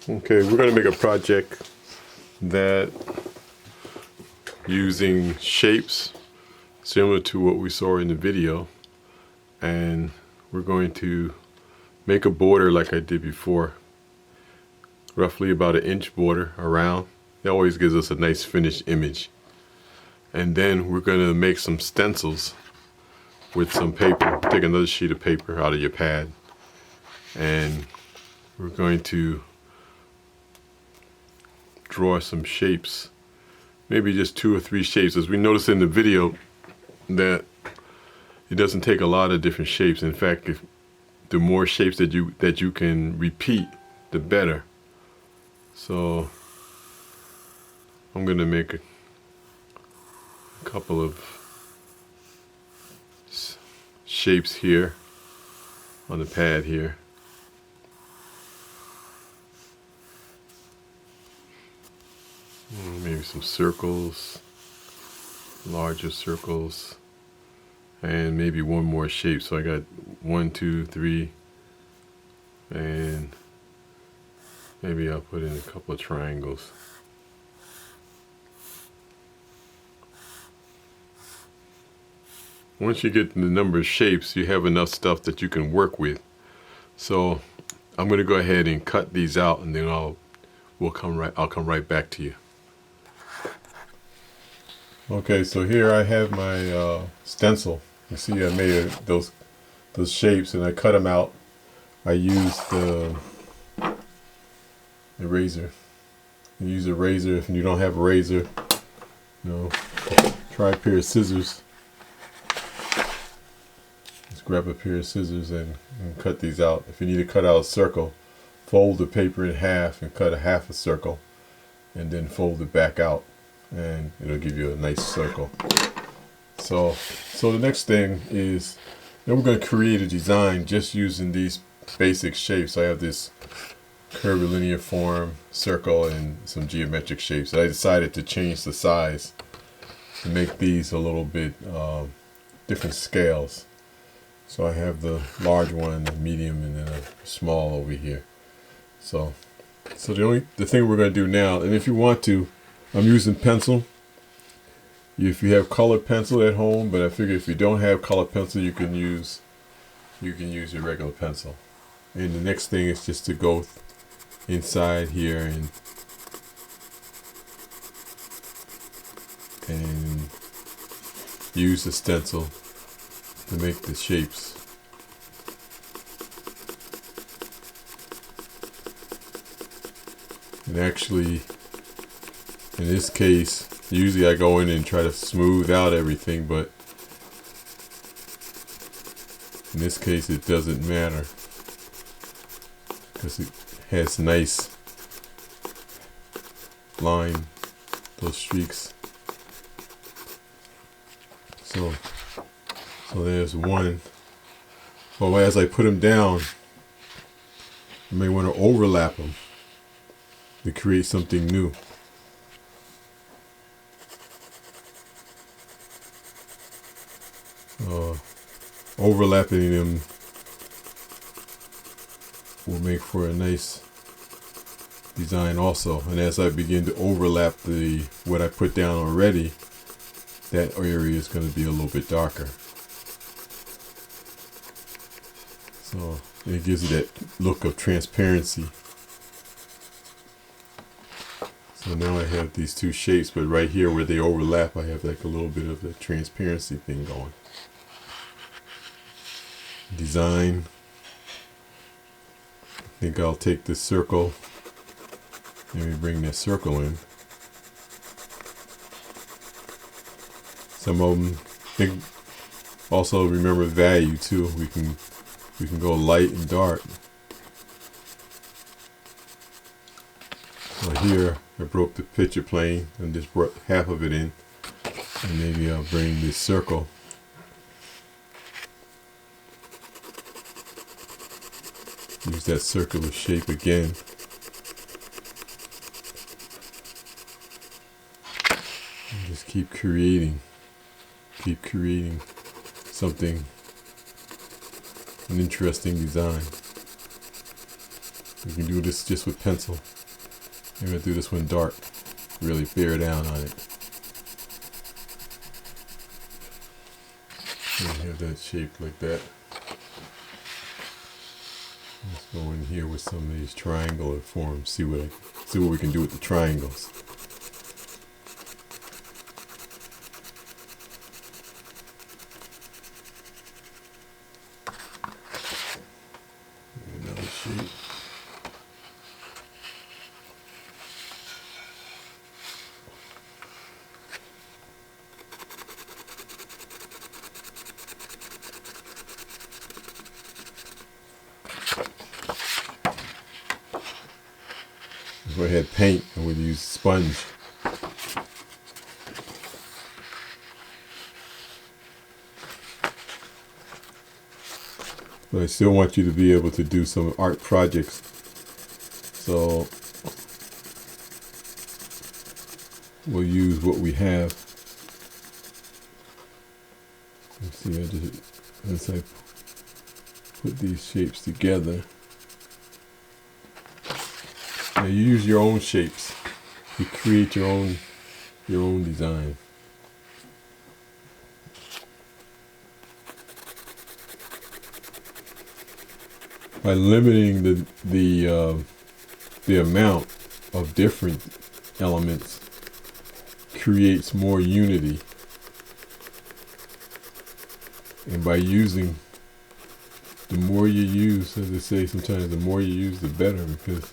Okay, we're going to make a project that using shapes similar to what we saw in the video, and we're going to make a border like I did before, roughly about an inch border around. It always gives us a nice finished image. And then we're going to make some stencils with some paper. Take another sheet of paper out of your pad, and we're going to draw some shapes, maybe just 2 or 3 shapes. As we noticed in the video, that it doesn't take a lot of different shapes. In fact, the more shapes that you can repeat, the better. So I'm going to make a couple of shapes here on the pad here. Maybe some circles, larger circles, and maybe one more shape. So I got 1, 2, 3, and maybe I'll put in a couple of triangles. Once you get the number of shapes, you have enough stuff that you can work with. So I'm going to go ahead and cut these out, and then I'll come right back to you. Okay, so here I have my stencil. You see I made those shapes and I cut them out. I used the razor. You use a razor. If you don't have a razor, try a pair of scissors. Just grab a pair of scissors and cut these out. If you need to cut out a circle, fold the paper in half and cut a half a circle, and then fold it back out, and it'll give you a nice circle. So the next thing is, then we're going to create a design just using these basic shapes. I have this curvilinear form, circle, and some geometric shapes. I decided to change the size to make these a little bit different scales. So I have the large one, the medium, and then a small over here. So the thing we're going to do now, and if you want to, I'm using pencil. If you have colored pencil at home, but I figure if you don't have colored pencil, you can use your regular pencil. And the next thing is just to go inside here and use the stencil to make the shapes. And actually, in this case, usually I go in and try to smooth out everything, but in this case it doesn't matter because it has nice line, those streaks. So there's one. Well, as I put them down, you may want to overlap them to create something new. Overlapping them will make for a nice design also. And as I begin to overlap what I put down already, that area is going to be a little bit darker. So it gives you that look of transparency. So now I have these 2 shapes, but right here where they overlap, I have like a little bit of the transparency thing going. Design. I think I'll take this circle, maybe bring that circle in. Some of them, think, also remember value too. We can go light and dark. So here I broke the picture plane and just brought half of it in, and maybe I'll bring this circle. Use that circular shape again. And just keep creating something, an interesting design. You can do this just with pencil. I'm going to do this one dark. Really bear down on it. And have that shaped like that. Let's go in here with some of these triangular forms. See what we can do with the triangles. Another shape. Go ahead, paint, and we'll use sponge. But I still want you to be able to do some art projects. So we'll use what we have. Let's see, as I put these shapes together. Now you use your own shapes. You create your own design. By limiting the amount of different elements creates more unity. And by using, the more you use, as they say sometimes, the more you use, the better, because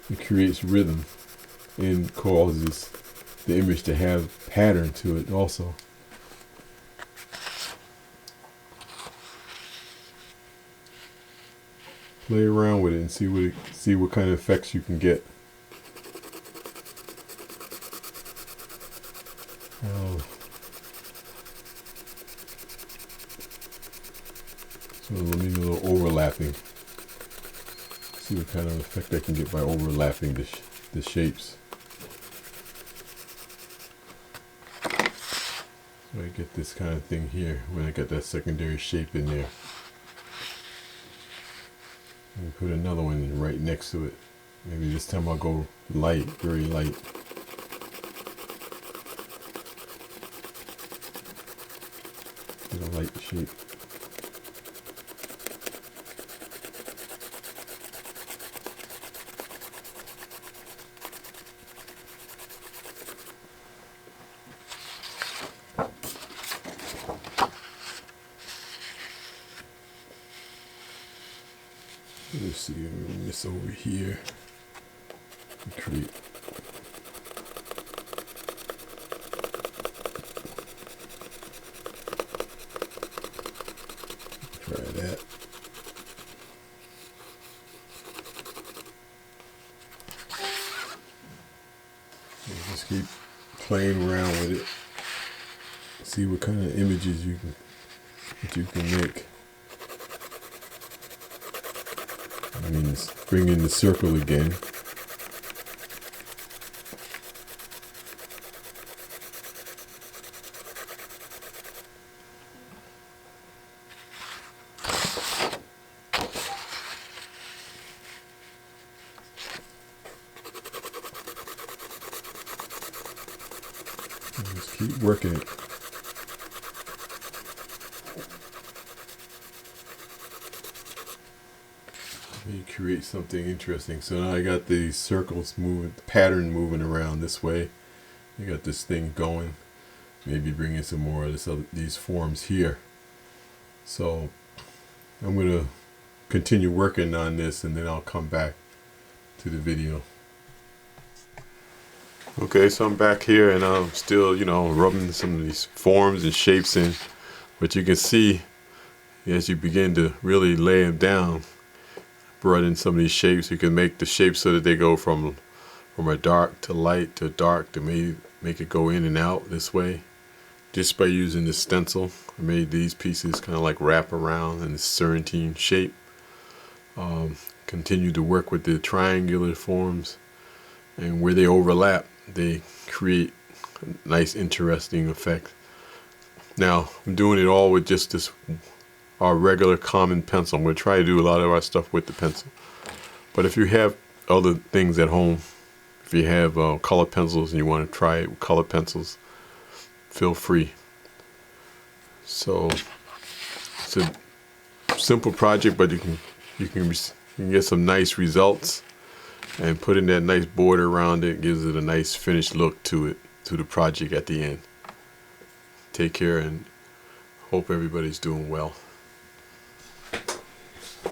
it creates rhythm and causes the image to have pattern to it also. Play around with it and see what kind of effects you can get. So let me do a little overlapping. See what kind of effect I can get by overlapping the shapes. So I get this kind of thing here when I got that secondary shape in there. And put another one right next to it. Maybe this time I'll go light, very light. Get a light shape. Let's see, move this over here and create. Try that. And just keep playing around with it. See what kind of images you can make. I mean, bring in the circle again. And just keep working it. You create something interesting. So now I got these circles moving, the pattern moving around this way. You got this thing going. Maybe bring in some more of these forms here. So I'm going to continue working on this and then I'll come back to the video. Okay, so I'm back here and I'm still, rubbing some of these forms and shapes in. But you can see as you begin to really lay them down, brought in some of these shapes. You can make the shapes so that they go from a dark to light to dark to make it go in and out this way. Just by using the stencil, I made these pieces kind of like wrap around in this serpentine shape. Continue to work with the triangular forms, and where they overlap, they create a nice, interesting effect. Now, I'm doing it all with just our regular common pencil. I'm going to try to do a lot of our stuff with the pencil. But if you have other things at home, if you have color pencils and you want to try it with color pencils, feel free. So it's a simple project, but you can get some nice results, and putting that nice border around it gives it a nice finished look to the project at the end. Take care, and hope everybody's doing well.